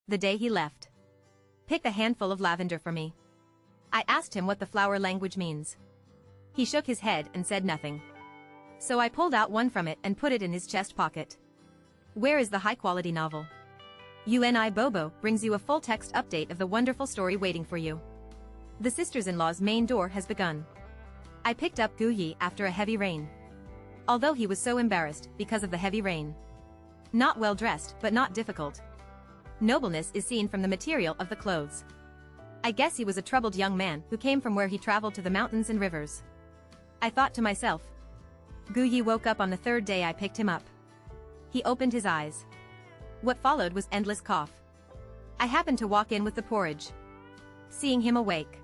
The day he left. Pick a handful of lavender for me. I asked him what the flower language means. He shook his head and said nothing. So I pulled out one from it and put it in his chest pocket. Where is the high-quality novel? UNI Bobo brings you a full-text update of the wonderful story waiting for you. The sisters-in-law's main door has begun. I picked up Gu Yi after a heavy rain. Although he was so embarrassed because of the heavy rain. Not well dressed but not difficult. Nobleness is seen from the material of the clothes. I guess he was a troubled young man who came from where he traveled to the mountains and rivers. I thought to myself. Gu Yi woke up on the third day I picked him up. He opened his eyes. What followed was endless cough. I happened to walk in with the porridge. Seeing him awake.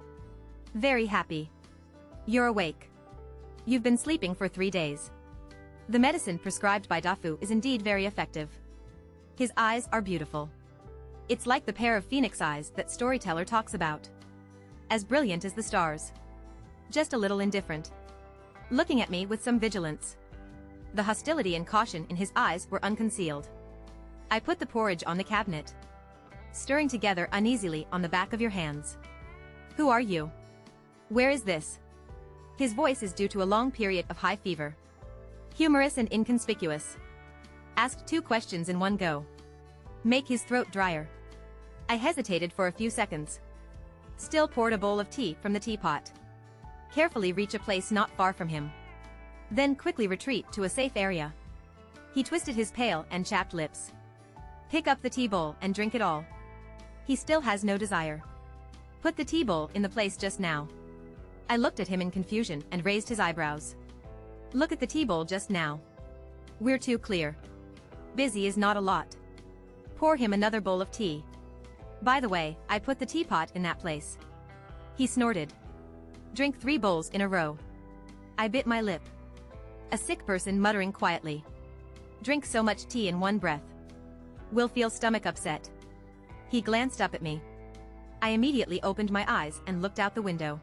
Very happy. You're awake. You've been sleeping for 3 days. The medicine prescribed by Dafu is indeed very effective. His eyes are beautiful. It's like the pair of phoenix eyes that storyteller talks about. As brilliant as the stars. Just a little indifferent. Looking at me with some vigilance. The hostility and caution in his eyes were unconcealed. I put the porridge on the cabinet. Stirring together uneasily on the back of your hands. Who are you? Where is this? His voice is due to a long period of high fever. Humorous and inconspicuous. Asked 2 questions in one go. Make his throat drier. I hesitated for a few seconds. Still poured a bowl of tea from the teapot. Carefully reach a place not far from him. Then quickly retreat to a safe area. He twisted his pale and chapped lips. Pick up the tea bowl and drink it all. He still has no desire. Put the tea bowl in the place just now. I looked at him in confusion and raised his eyebrows. Look at the tea bowl just now. We're too clear. Busy is not a lot. Pour him another bowl of tea. By the way, I put the teapot in that place. He snorted. Drink 3 bowls in a row. I bit my lip. A sick person muttering quietly. Drink so much tea in one breath. Will feel stomach upset. He glanced up at me. I immediately opened my eyes and looked out the window.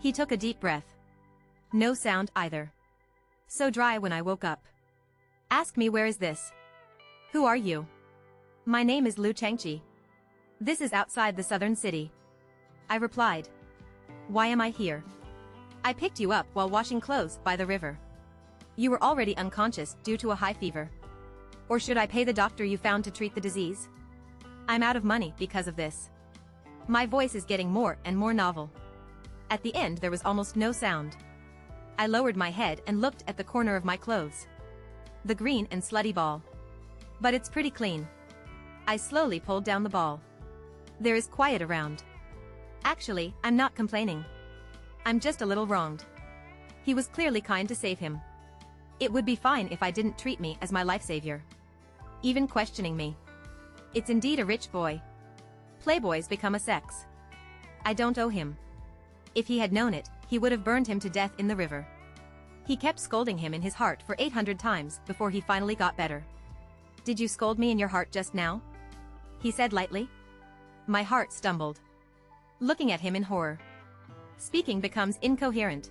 He took a deep breath. No sound either. So dry when I woke up. Ask me where is this? Who are you? My name is Lu Changqi. This is outside the southern city. I replied. Why am I here? I picked you up while washing clothes by the river. You were already unconscious due to a high fever. Or should I pay the doctor you found to treat the disease? I'm out of money because of this. My voice is getting more and more novel. At the end there was almost no sound. I lowered my head and looked at the corner of my clothes. The green and slutty ball. But it's pretty clean. I slowly pulled down the ball. There is quiet around. Actually, I'm not complaining. I'm just a little wronged. He was clearly kind to save him. It would be fine if I didn't treat me as my life savior. Even questioning me. It's indeed a rich boy. Playboys become a sex. I don't owe him. If he had known it, he would have burned him to death in the river. He kept scolding him in his heart for 800 times before he finally got better. Did you scold me in your heart just now? He said lightly. My heart stumbled. Looking at him in horror. Speaking becomes incoherent.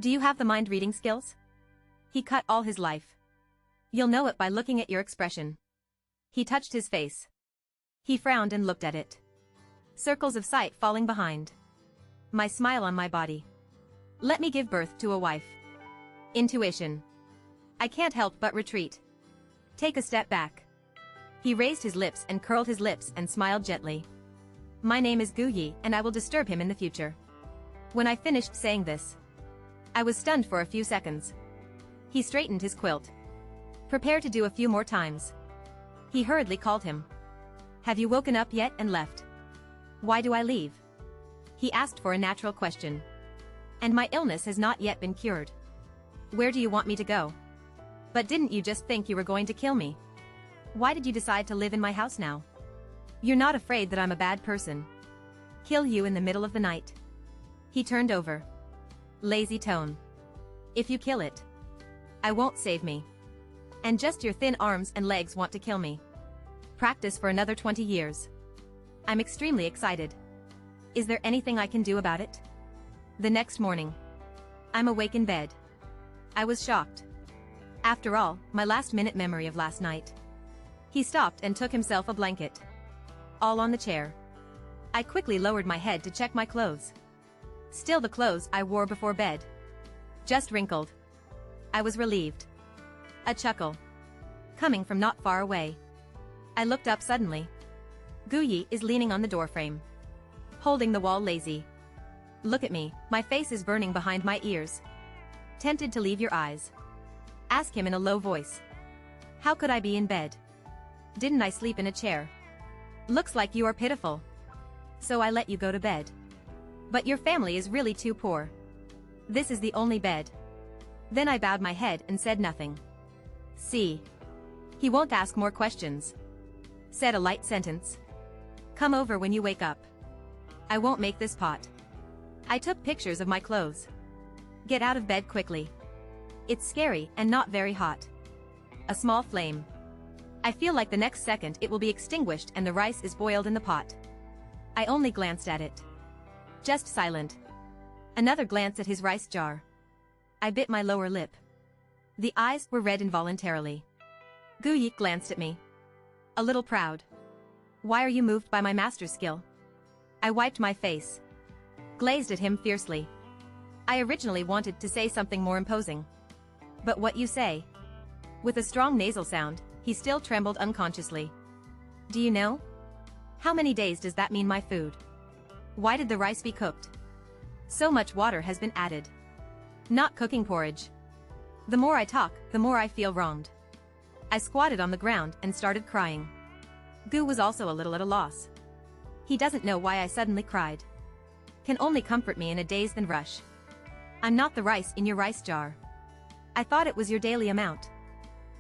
Do you have the mind-reading skills? He cut all his life. You'll know it by looking at your expression. He touched his face. He frowned and looked at it. Circles of sight falling behind. My smile on my body. Let me give birth to a wife. Intuition. I can't help but retreat. Take a step back. He raised his lips and curled his lips and smiled gently. My name is Gu Yi and I will disturb him in the future. When I finished saying this, I was stunned for a few seconds. He straightened his quilt. Prepare to do a few more times. He hurriedly called him. Have you woken up yet and left? Why do I leave? He asked for a natural question. And my illness has not yet been cured. Where do you want me to go? But didn't you just think you were going to kill me? Why did you decide to live in my house now? You're not afraid that I'm a bad person. Kill you in the middle of the night. He turned over. Lazy tone. If you kill it, I won't save me. And just your thin arms and legs want to kill me. Practice for another 20 years. I'm extremely excited. Is there anything I can do about it? The next morning. I'm awake in bed. I was shocked. After all, my last-minute memory of last night. He stopped and took himself a blanket. all on the chair. I quickly lowered my head to check my clothes. Still the clothes I wore before bed. Just wrinkled. I was relieved. A chuckle. Coming from not far away. I looked up suddenly. Guyi is leaning on the doorframe. Holding the wall lazy. Look at me, my face is burning behind my ears. Tempted to leave your eyes. Ask him in a low voice. How could I be in bed? Didn't I sleep in a chair? Looks like you are pitiful. So I let you go to bed. But your family is really too poor. This is the only bed. Then I bowed my head and said nothing. See. He won't ask more questions. Said a light sentence. Come over when you wake up. I won't make this pot. I took pictures of my clothes. Get out of bed quickly. It's scary and not very hot. A small flame. I feel like the next second it will be extinguished and the rice is boiled in the pot. I only glanced at it. Just silent. Another glance at his rice jar. I bit my lower lip. The eyes were red involuntarily. Guyi glanced at me. A little proud. Why are you moved by my master's skill? I wiped my face. Glazed at him fiercely. I originally wanted to say something more imposing. But what you say? With a strong nasal sound, he still trembled unconsciously. Do you know? How many days does that mean my food? Why did the rice be cooked? So much water has been added. Not cooking porridge. The more I talk, the more I feel wronged. I squatted on the ground and started crying. Gu was also a little at a loss. He doesn't know why I suddenly cried. Can only comfort me in a dazed and rush. I'm not the rice in your rice jar. I thought it was your daily amount.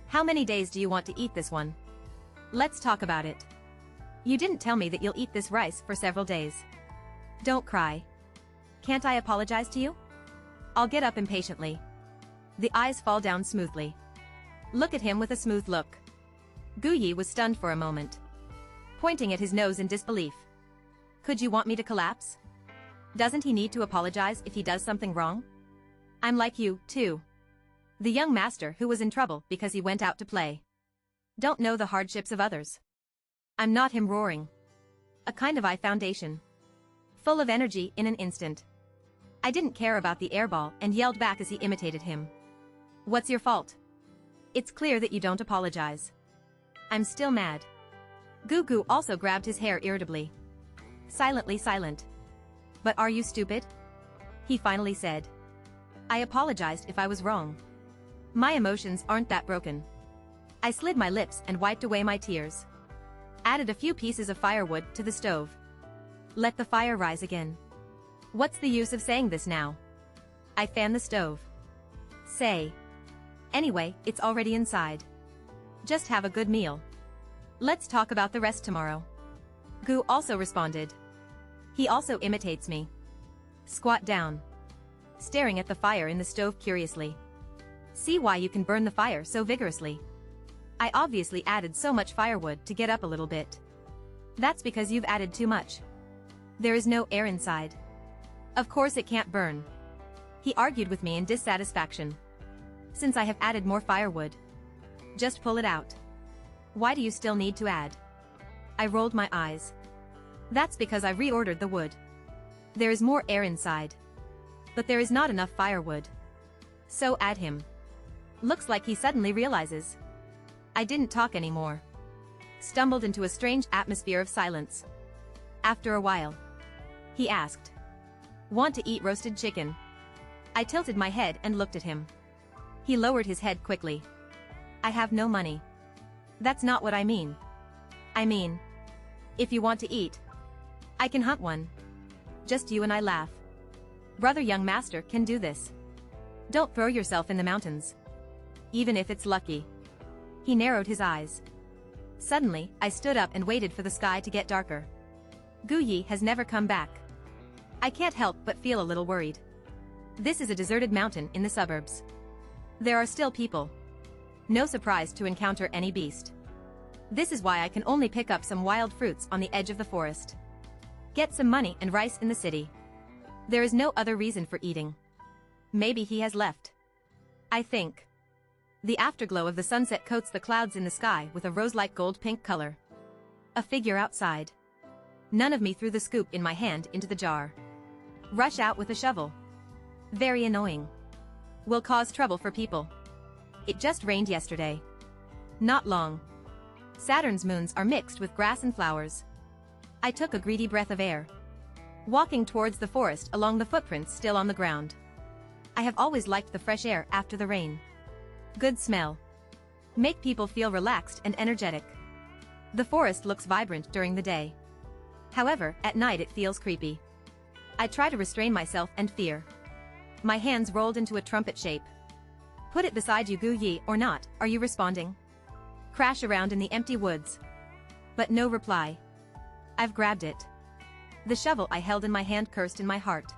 How many days do you want to eat this one? Let's talk about it. You didn't tell me that you'll eat this rice for several days. Don't cry. Can't I apologize to you? I'll get up impatiently. The eyes fall down smoothly. Look at him with a smooth look. Guyi was stunned for a moment. Pointing at his nose in disbelief. Could you want me to collapse? Doesn't he need to apologize if he does something wrong? I'm like you, too. The young master who was in trouble because he went out to play. Don't know the hardships of others. I'm not him roaring. A kind of eye foundation. Full of energy in an instant. I didn't care about the airball and yelled back as he imitated him. What's your fault? It's clear that you don't apologize. I'm still mad. Gugu also grabbed his hair irritably. Silently silent. But are you stupid? He finally said. I apologized if I was wrong. My emotions aren't that broken. I slid my lips and wiped away my tears. Added a few pieces of firewood to the stove. Let the fire rise again. What's the use of saying this now? I fanned the stove. Say. Anyway, it's already inside. Just have a good meal. Let's talk about the rest tomorrow. Gu also responded. He also imitates me. Squat down. Staring at the fire in the stove curiously. See why you can burn the fire so vigorously. I obviously added so much firewood to get up a little bit. That's because you've added too much. There is no air inside. Of course it can't burn. He argued with me in dissatisfaction. Since I have added more firewood. Just pull it out. Why do you still need to add? I rolled my eyes. That's because I reordered the wood. There is more air inside. But there is not enough firewood. So add him. Looks like he suddenly realizes. I didn't talk anymore. Stumbled into a strange atmosphere of silence. After a while. He asked. Want to eat roasted chicken? I tilted my head and looked at him. He lowered his head quickly. I have no money. That's not what I mean. I mean, if you want to eat, I can hunt one. Just you and I laugh. Brother young master can do this. Don't throw yourself in the mountains. Even if it's lucky. He narrowed his eyes. Suddenly, I stood up and waited for the sky to get darker. Guyi has never come back. I can't help but feel a little worried. This is a deserted mountain in the suburbs. There are still people. No surprise to encounter any beast. This is why I can only pick up some wild fruits on the edge of the forest. Get some money and rice in the city. There is no other reason for eating. Maybe he has left. I think. The afterglow of the sunset coats the clouds in the sky with a rose-like gold-pink color. A figure outside. None of me threw the scoop in my hand into the jar. Rush out with a shovel. Very annoying. Will cause trouble for people. It just rained yesterday. Not long. Saturn's moons are mixed with grass and flowers. I took a greedy breath of air. Walking towards the forest along the footprints still on the ground. I have always liked the fresh air after the rain. Good smell. Make people feel relaxed and energetic. The forest looks vibrant during the day. However, at night it feels creepy. I try to restrain myself and fear. My hands rolled into a trumpet shape. Put it beside you, Gu Yi, or not, are you responding? Crash around in the empty woods. But no reply. I've grabbed it. The shovel I held in my hand cursed in my heart.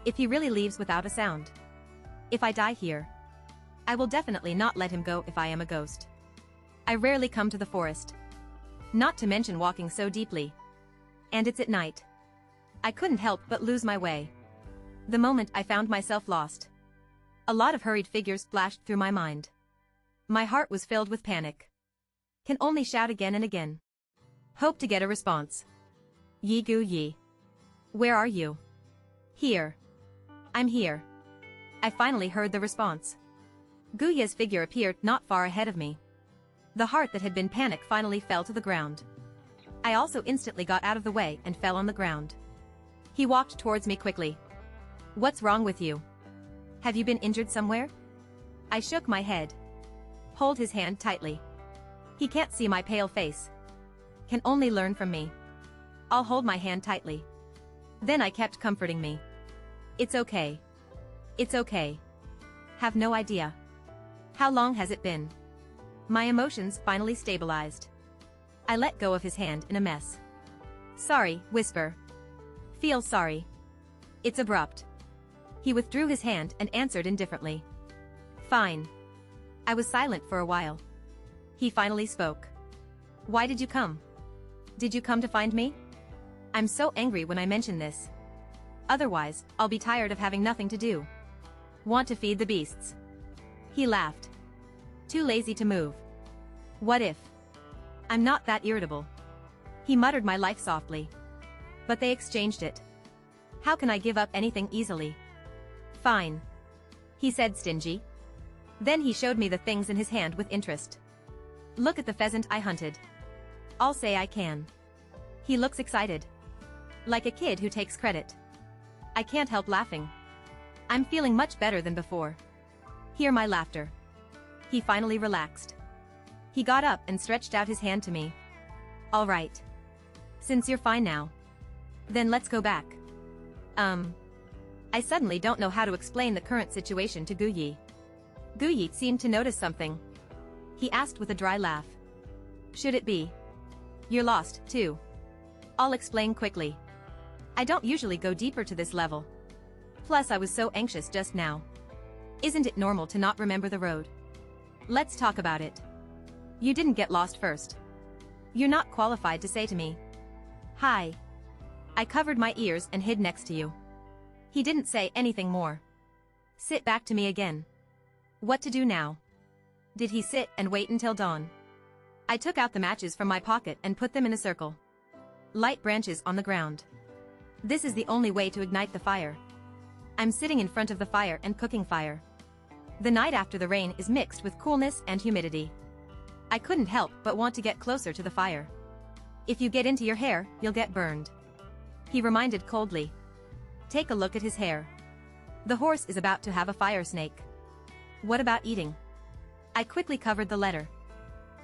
If he really leaves without a sound. If I die here. I will definitely not let him go if I am a ghost. I rarely come to the forest. Not to mention walking so deeply. And it's at night. I couldn't help but lose my way. The moment I found myself lost. A lot of hurried figures flashed through my mind. My heart was filled with panic. Can only shout again and again. Hope to get a response. Yi Gu Yi. Where are you? Here. I'm here. I finally heard the response. Gu Yi's figure appeared not far ahead of me. The heart that had been panic finally fell to the ground. I also instantly got out of the way and fell on the ground. He walked towards me quickly. What's wrong with you? Have you been injured somewhere? I shook my head. Hold his hand tightly. He can't see my pale face. Can only learn from me. I'll hold my hand tightly. Then I kept comforting me. It's okay. It's okay. Have no idea. How long has it been? My emotions finally stabilized. I let go of his hand in a mess. Sorry, whisper. Feel sorry. It's abrupt. He withdrew his hand and answered indifferently. Fine. I was silent for a while. He finally spoke. Why did you come? Did you come to find me? I'm so angry when I mention this. Otherwise, I'll be tired of having nothing to do. Want to feed the beasts. He laughed. Too lazy to move. What if? I'm not that irritable. He muttered my life softly. But they exchanged it. How can I give up anything easily? Fine. He said stingy. Then he showed me the things in his hand with interest. Look at the pheasant I hunted. I'll say I can. He looks excited. Like a kid who takes credit. I can't help laughing. I'm feeling much better than before. Hear my laughter. He finally relaxed. He got up and stretched out his hand to me. All right. Since you're fine now. Then let's go back. I suddenly don't know how to explain the current situation to Gu Yi. Gu Yi seemed to notice something. He asked with a dry laugh. Should it be? You're lost, too. I'll explain quickly. I don't usually go deeper to this level. Plus I was so anxious just now. Isn't it normal to not remember the road? Let's talk about it. You didn't get lost first. You're not qualified to say to me. Hi. I covered my ears and hid next to you. He didn't say anything more. Sit back to me again. What to do now? Did he sit and wait until dawn? I took out the matches from my pocket and put them in a circle. Light branches on the ground. This is the only way to ignite the fire. I'm sitting in front of the fire and cooking fire. The night after the rain is mixed with coolness and humidity. I couldn't help but want to get closer to the fire. If you get into your hair, you'll get burned. He reminded coldly. Take a look at his hair. The horse is about to have a fire snake. What about eating? I quickly covered the letter.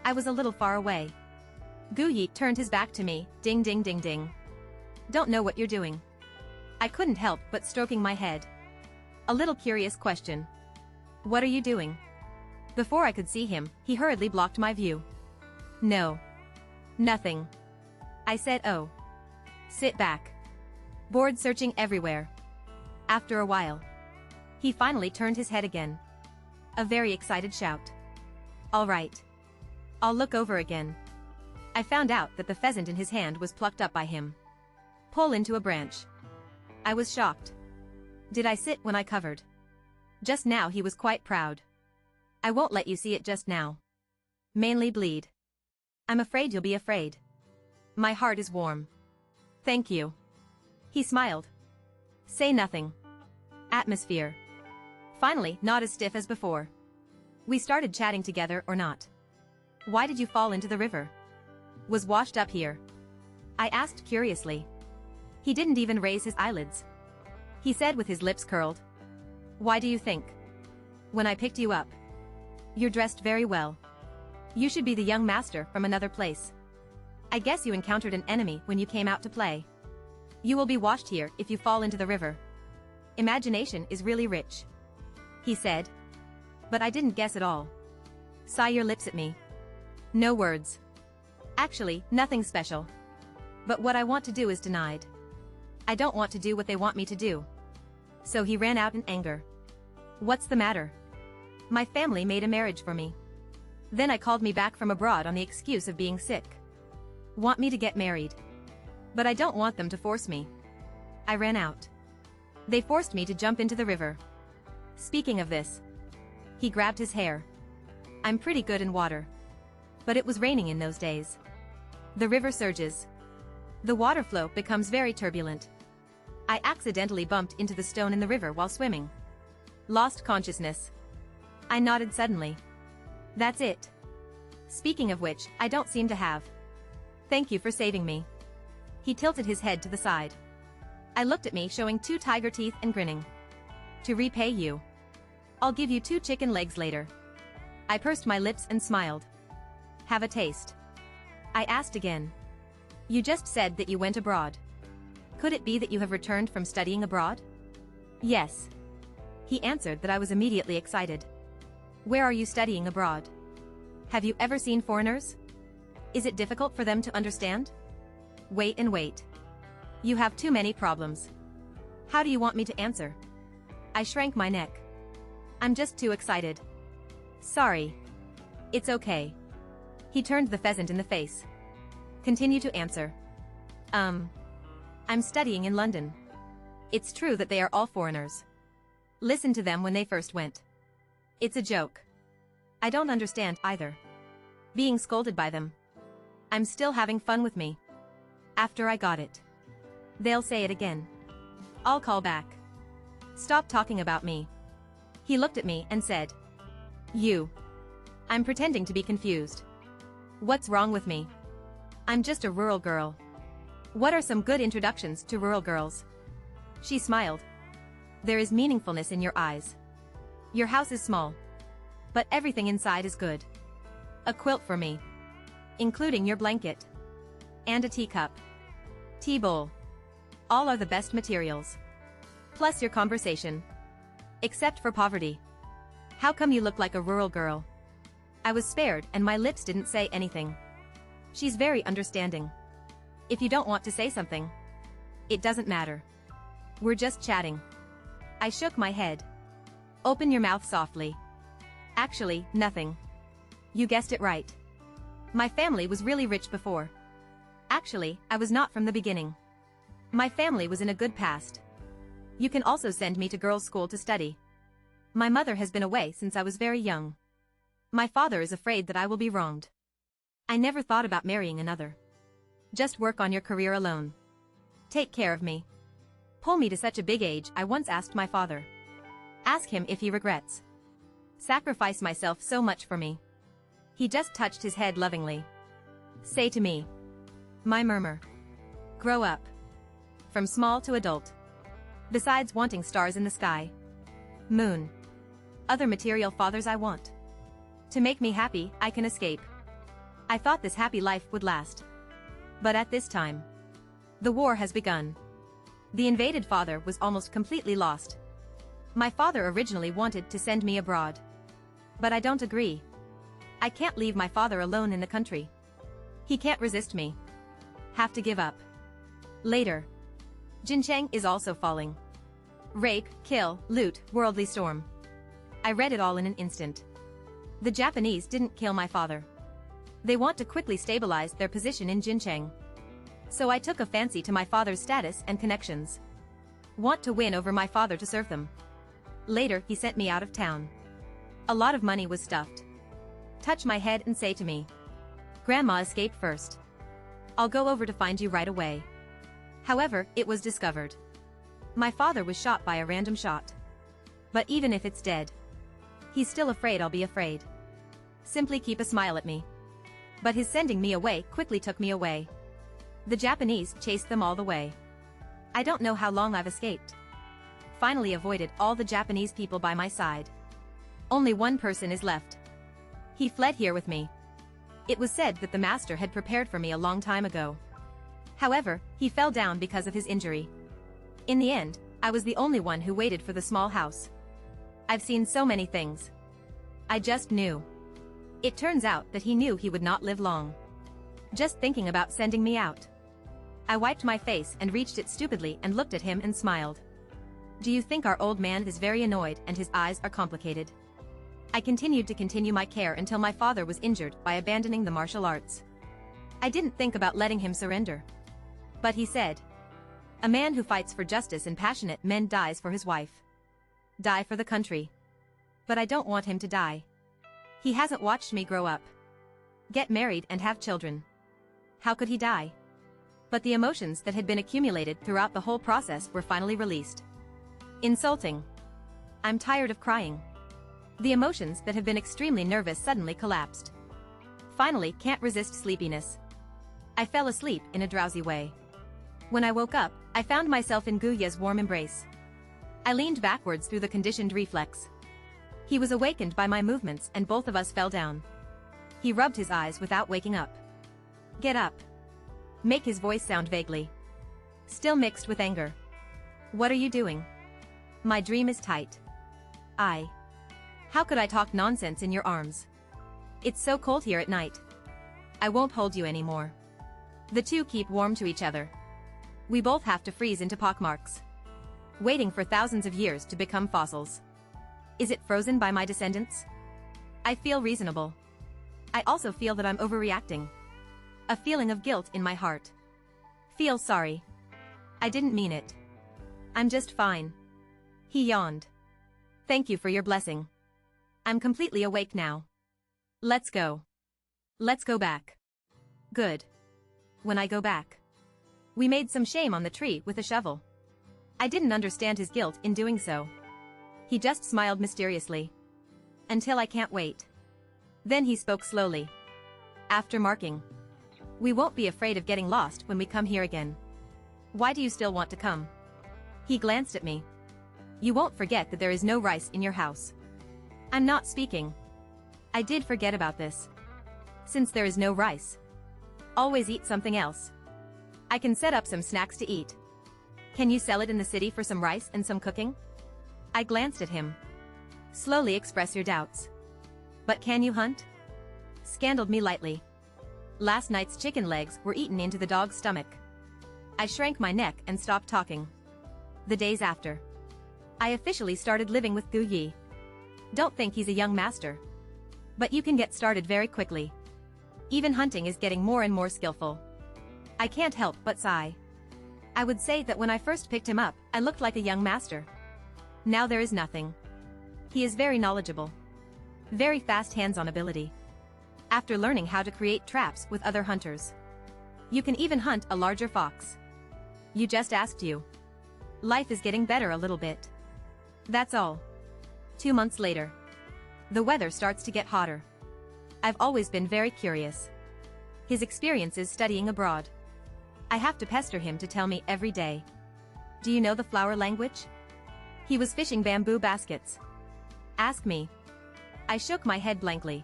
I was a little far away. Gu Yi turned his back to me, ding ding ding ding. Don't know what you're doing. I couldn't help but stroking my head. A little curious question. What are you doing? Before I could see him, he hurriedly blocked my view. No. Nothing. I said oh. Sit back. Bored searching everywhere. After a while. He finally turned his head again. A very excited shout. All right. I'll look over again. I found out that the pheasant in his hand was plucked up by him. Pull into a branch. I was shocked. Did I sit when I covered? Just now he was quite proud. I won't let you see it just now. Mainly bleed. I'm afraid you'll be afraid. My heart is warm. Thank you. He smiled. Say nothing. Atmosphere. Finally, not as stiff as before. We started chatting together or not. Why did you fall into the river? Was washed up here? I asked curiously. He didn't even raise his eyelids. He said with his lips curled. Why do you think? When I picked you up. You're dressed very well. You should be the young master from another place. I guess you encountered an enemy when you came out to play. You will be washed here if you fall into the river. Imagination is really rich. He said. But I didn't guess at all. Sigh your lips at me. No words. Actually, nothing special. But what I want to do is denied. I don't want to do what they want me to do. So he ran out in anger. What's the matter? My family made a marriage for me. Then I called me back from abroad on the excuse of being sick. Want me to get married. But I don't want them to force me. I ran out. They forced me to jump into the river. Speaking of this. He grabbed his hair. I'm pretty good in water. But it was raining in those days. The river surges. The water flow becomes very turbulent. I accidentally bumped into the stone in the river while swimming. Lost consciousness. I nodded suddenly. That's it. Speaking of which, I don't seem to have. Thank you for saving me. He tilted his head to the side. I looked at me showing 2 tiger teeth and grinning. To repay you. I'll give you 2 chicken legs later. I pursed my lips and smiled. Have a taste. I asked again. You just said that you went abroad. Could it be that you have returned from studying abroad? Yes. He answered that I was immediately excited. Where are you studying abroad? Have you ever seen foreigners? Is it difficult for them to understand? Wait and wait. You have too many problems. How do you want me to answer? I shrank my neck. I'm just too excited. Sorry. It's okay. He turned the pheasant in the face. Continue to answer. I'm studying in London. It's true that they are all foreigners. Listen to them when they first went. It's a joke. I don't understand either. Being scolded by them. I'm still having fun with me. After I got it. They'll say it again. I'll call back. Stop talking about me. He looked at me and said. You. I'm pretending to be confused. What's wrong with me? I'm just a rural girl. What are some good introductions to rural girls? She smiled. There is meaningfulness in your eyes. Your house is small. But everything inside is good. A quilt for me. Including your blanket. And a teacup. Tea bowl. All are the best materials. Plus your conversation. Except for poverty. How come you look like a rural girl? I was spared and my lips didn't say anything. She's very understanding. If you don't want to say something, it doesn't matter. We're just chatting. I shook my head. Open your mouth softly. Actually, nothing. You guessed it right. My family was really rich before. Actually, I was not from the beginning. My family was in a good past. You can also send me to girls' school to study. My mother has been away since I was very young. My father is afraid that I will be wronged. I never thought about marrying another. Just work on your career alone. Take care of me. Pull me to such a big age, I once asked my father. Ask him if he regrets. Sacrifice myself so much for me. He just touched his head lovingly. Say to me. My murmur. Grow up. From small to adult. Besides wanting stars in the sky. Moon. Other material fathers I want. To make me happy, I can escape. I thought this happy life would last. But at this time. The war has begun. The invaded father was almost completely lost. My father originally wanted to send me abroad. But I don't agree. I can't leave my father alone in the country. He can't resist me. Have to give up. Later. Jincheng is also falling. Rape, kill, loot, worldly storm. I read it all in an instant. The Japanese didn't kill my father. They want to quickly stabilize their position in Jincheng. So I took a fancy to my father's status and connections. Want to win over my father to serve them. Later he sent me out of town. A lot of money was stuffed. Touch my head and say to me. Grandma escaped first. I'll go over to find you right away. However, it was discovered. My father was shot by a random shot. But even if it's dead, he's still afraid I'll be afraid. Simply keep a smile at me. But his sending me away quickly took me away. The Japanese chased them all the way. I don't know how long I've escaped. Finally avoided all the Japanese people by my side. Only one person is left. He fled here with me. It was said that the master had prepared for me a long time ago. However, he fell down because of his injury. In the end, I was the only one who waited for the small house. I've seen so many things. I just knew. It turns out that he knew he would not live long. Just thinking about sending me out. I wiped my face and reached it stupidly and looked at him and smiled. Do you think our old man is very annoyed and his eyes are complicated? I continued my care until my father was injured by abandoning the martial arts. I didn't think about letting him surrender. But he said, "A man who fights for justice and passionate men dies for his wife. Die for the country. But I don't want him to die. He hasn't watched me grow up. Get married and have children. How could he die?" But the emotions that had been accumulated throughout the whole process were finally released. Insulting. I'm tired of crying. The emotions that have been extremely nervous suddenly collapsed. Finally, can't resist sleepiness. I fell asleep in a drowsy way. When I woke up, I found myself in Guya's warm embrace. I leaned backwards through the conditioned reflex. He was awakened by my movements and both of us fell down. He rubbed his eyes without waking up. Get up. Make his voice sound vaguely. Still mixed with anger. What are you doing? My dream is tight. How could I talk nonsense in your arms? It's so cold here at night. I won't hold you anymore. The two keep warm to each other. We both have to freeze into pockmarks. Waiting for thousands of years to become fossils. Is it frozen by my descendants? I feel reasonable. I also feel that I'm overreacting. A feeling of guilt in my heart. Feel sorry. I didn't mean it. I'm just fine. He yawned. Thank you for your blessing. I'm completely awake now. Let's go. Let's go back. Good. When I go back. We made some shame on the tree with a shovel. I didn't understand his guilt in doing so. He just smiled mysteriously. Until I can't wait. Then he spoke slowly. After marking. We won't be afraid of getting lost when we come here again. Why do you still want to come? He glanced at me. You won't forget that there is no rice in your house. I'm not speaking. I did forget about this. Since there is no rice. Always eat something else. I can set up some snacks to eat. Can you sell it in the city for some rice and some cooking? I glanced at him. Slowly express your doubts. But can you hunt? Scandaled me lightly. Last night's chicken legs were eaten into the dog's stomach. I shrank my neck and stopped talking. The days after. I officially started living with Gu Yi. Don't think he's a young master. But you can get started very quickly. Even hunting is getting more and more skillful. I can't help but sigh. I would say that when I first picked him up, I looked like a young master. Now there is nothing. He is very knowledgeable. Very fast hands-on ability. After learning how to create traps with other hunters. You can even hunt a larger fox. You just asked you. Life is getting better a little bit. That's all. 2 months later. The weather starts to get hotter. I've always been very curious. His experiences studying abroad. I have to pester him to tell me every day. Do you know the flower language? He was fishing bamboo baskets. Ask me. I shook my head blankly.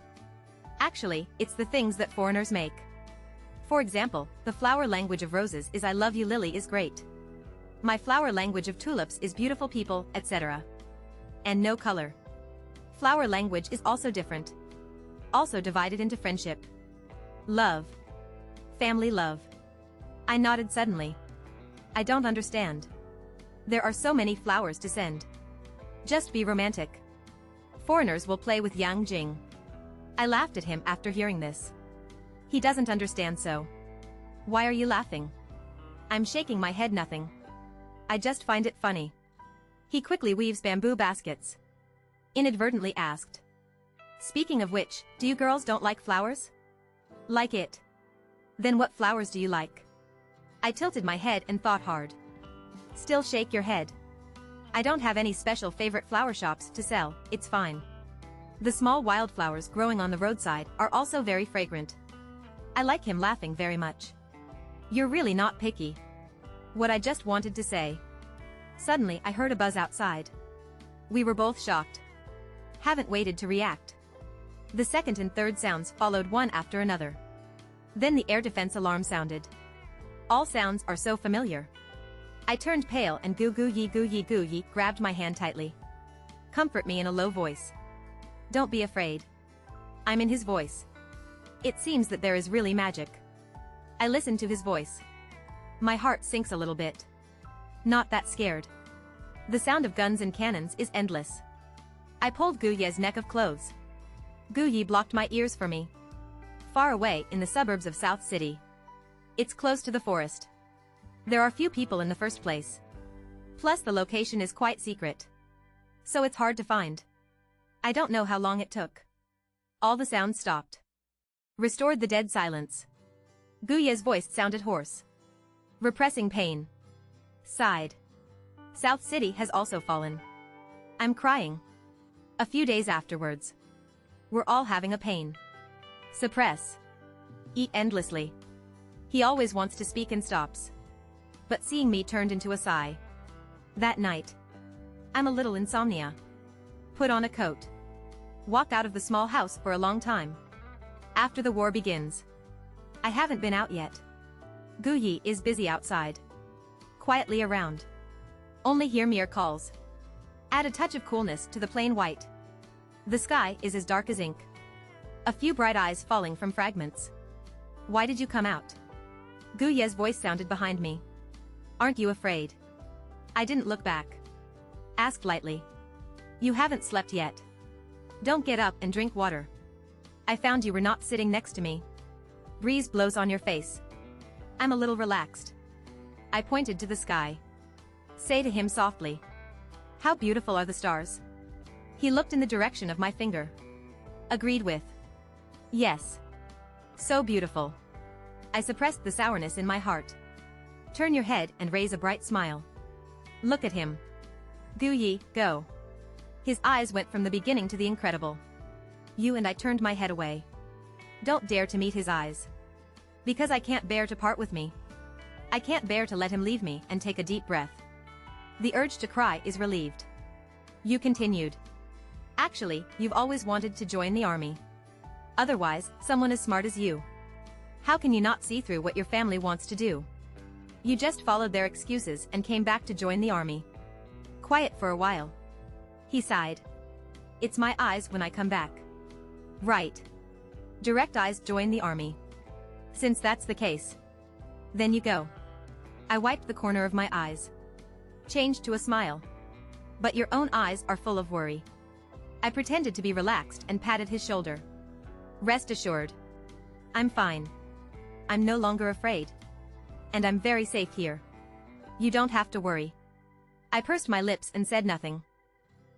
Actually, it's the things that foreigners make. For example, the flower language of roses is I love you lily is great. My flower language of tulips is beautiful people, etc. And no color. Flower language is also different. Also divided into friendship. Love. Family love. I nodded suddenly. I don't understand. There are so many flowers to send. Just be romantic. Foreigners will play with Yang Jing. I laughed at him after hearing this. He doesn't understand so. Why are you laughing? I'm shaking my head nothing. I just find it funny. He quickly weaves bamboo baskets. Inadvertently asked. Speaking of which, do you girls don't like flowers? Like it. Then what flowers do you like? I tilted my head and thought hard. Still shake your head. I don't have any special favorite flower shops to sell, it's fine. The small wildflowers growing on the roadside are also very fragrant. I like him laughing very much. You're really not picky. What I just wanted to say. Suddenly I heard a buzz outside. We were both shocked. Haven't waited to react. The second and third sounds followed one after another. Then the air defense alarm sounded. All sounds are so familiar. I turned pale and goo goo grabbed my hand tightly. Comfort me in a low voice. Don't be afraid. I'm in his voice. It seems that there is really magic. I listen to his voice. My heart sinks a little bit. Not that scared. The sound of guns and cannons is endless. I pulled Guye's neck of clothes. Guye blocked my ears for me. Far away in the suburbs of South City. It's close to the forest. There are few people in the first place. Plus the location is quite secret. So it's hard to find. I don't know how long it took. All the sounds stopped. Restored the dead silence. Guye's voice sounded hoarse. Repressing pain. Sighed. South City has also fallen. I'm crying. A few days afterwards. We're all having a pain. Suppress. Eat endlessly. He always wants to speak and stops. But seeing me turned into a sigh. That night. I'm a little insomnia. Put on a coat. Walk out of the small house for a long time. After the war begins. I haven't been out yet. Guye is busy outside. Quietly around. Only hear mere calls. Add a touch of coolness to the plain white. The sky is as dark as ink. A few bright eyes falling from fragments. Why did you come out? Guye's voice sounded behind me. Aren't you afraid? I didn't look back. Asked lightly. You haven't slept yet. Don't get up and drink water. I found you were not sitting next to me. Breeze blows on your face. I'm a little relaxed. I pointed to the sky. Say to him softly. How beautiful are the stars. He looked in the direction of my finger. Agreed with. Yes. So beautiful. I suppressed the sourness in my heart. Turn your head and raise a bright smile. Look at him. Guye, go. His eyes went from the beginning to the incredible. You and I turned my head away. Don't dare to meet his eyes. Because I can't bear to part with me. I can't bear to let him leave me and take a deep breath. The urge to cry is relieved. You continued. Actually, you've always wanted to join the army. Otherwise, someone as smart as you. How can you not see through what your family wants to do? You just followed their excuses and came back to join the army. Quiet for a while. He sighed. It's my eyes when I come back. Right. Direct eyes join the army. Since that's the case. Then you go. I wiped the corner of my eyes. Changed to a smile. But your own eyes are full of worry. I pretended to be relaxed and patted his shoulder. Rest assured. I'm fine. I'm no longer afraid. And I'm very safe here. You don't have to worry. I pursed my lips and said nothing.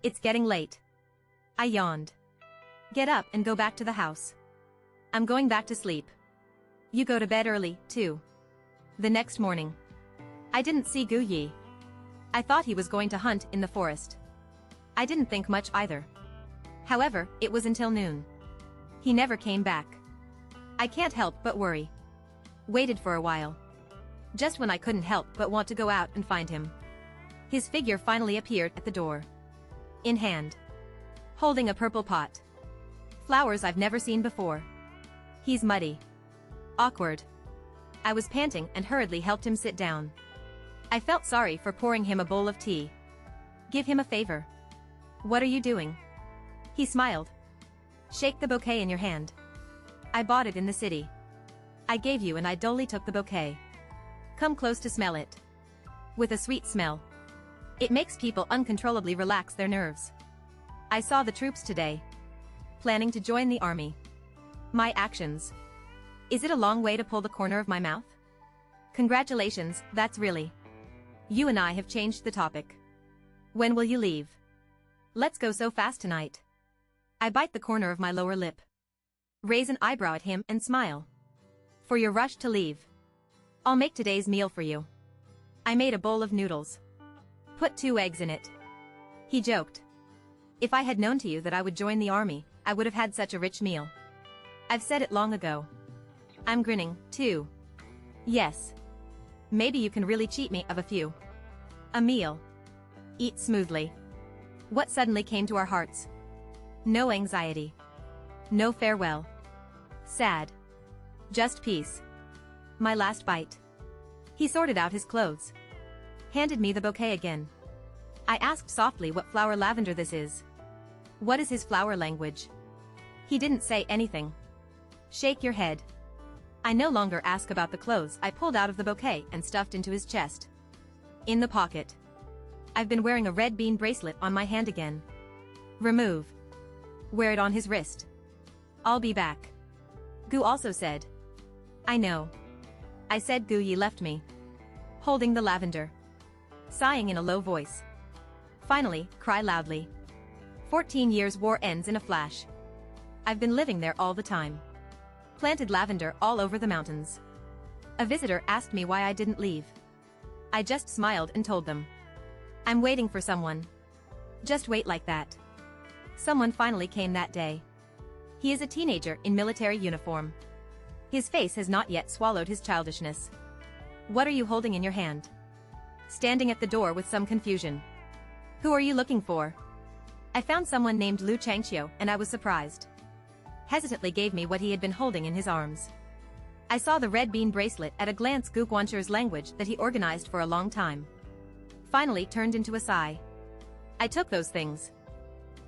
It's getting late. I yawned. Get up and go back to the house. I'm going back to sleep. You go to bed early, too. The next morning. I didn't see Guye. I thought he was going to hunt in the forest. I didn't think much either. However, it was until noon. He never came back. I can't help but worry. Waited for a while. Just when I couldn't help but want to go out and find him. His figure finally appeared at the door. In hand. Holding a purple pot. Flowers I've never seen before. He's muddy. Awkward. I was panting and hurriedly helped him sit down. I felt sorry for pouring him a bowl of tea. Give him a favor. What are you doing? He smiled. Shake the bouquet in your hand. I bought it in the city. I gave you and I dully took the bouquet. Come close to smell it. With a sweet smell. It makes people uncontrollably relax their nerves. I saw the troops today. Planning to join the army. My actions. Is it a long way to pull the corner of my mouth? Congratulations, that's really. You and I have changed the topic. When will you leave? Let's go so fast tonight. I bite the corner of my lower lip. Raise an eyebrow at him and smile. For your rush to leave. I'll make today's meal for you. I made a bowl of noodles. Put 2 eggs in it. He joked. If I had known to you that I would join the army, I would have had such a rich meal. I've said it long ago. I'm grinning, too. Yes. Maybe you can really cheat me of a few. A meal. Eat smoothly. What suddenly came to our hearts? No anxiety. No farewell. Sad. Just peace. My last bite. He sorted out his clothes. Handed me the bouquet again. I asked softly what flower lavender this is. What is his flower language? He didn't say anything. Shake your head. I no longer ask about the clothes I pulled out of the bouquet and stuffed into his chest. In the pocket. I've been wearing a red bean bracelet on my hand again. Remove. Wear it on his wrist. I'll be back. Gu also said. I know. I said Gu, ye left me. Holding the lavender. Sighing in a low voice. Finally, cry loudly. 14 years war ends in a flash. I've been living there all the time. Planted lavender all over the mountains. A visitor asked me why I didn't leave. I just smiled and told them. I'm waiting for someone. Just wait like that. Someone finally came that day. He is a teenager in military uniform. His face has not yet swallowed his childishness. What are you holding in your hand? Standing at the door with some confusion. Who are you looking for? I found someone named Lu Changxiu and I was surprised. Hesitantly gave me what he had been holding in his arms. I saw the red bean bracelet at a glance. Gu Guanchu's language that he organized for a long time. Finally turned into a sigh. I took those things.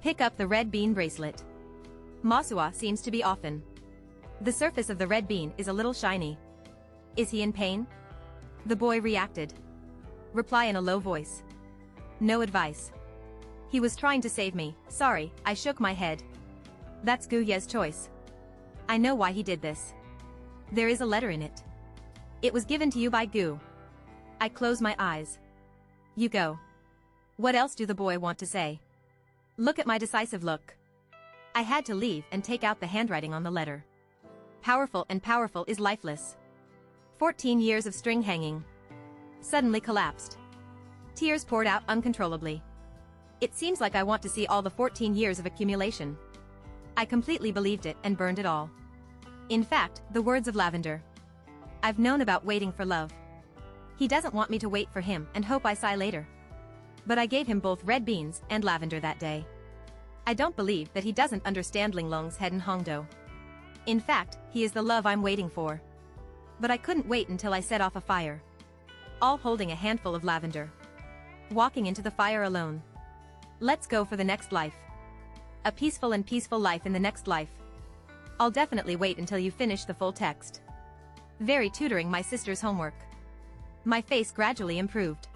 Pick up the red bean bracelet. Masua seems to be often. The surface of the red bean is a little shiny. Is he in pain? The boy reacted. Reply in a low voice. No advice. He was trying to save me. Sorry, I shook my head. That's Gu Ye's choice. I know why he did this. There is a letter in it. It was given to you by Gu. I close my eyes. You go. What else do the boy want to say? Look at my decisive look. I had to leave and take out the handwriting on the letter. Powerful and powerful is lifeless. 14 years of string hanging. Suddenly collapsed. Tears poured out uncontrollably. It seems like I want to see all the 14 years of accumulation. I completely believed it and burned it all. In fact, the words of Lavender. I've known about waiting for love. He doesn't want me to wait for him and hope I sigh later. But I gave him both red beans and lavender that day. I don't believe that he doesn't understand Linglong's head in Hongdo. In fact, he is the love I'm waiting for. But I couldn't wait until I set off a fire. All holding a handful of lavender. Walking into the fire alone. Let's go for the next life. A peaceful and peaceful life in the next life. I'll definitely wait until you finish the full text. Very tutoring my sister's homework. My face gradually improved.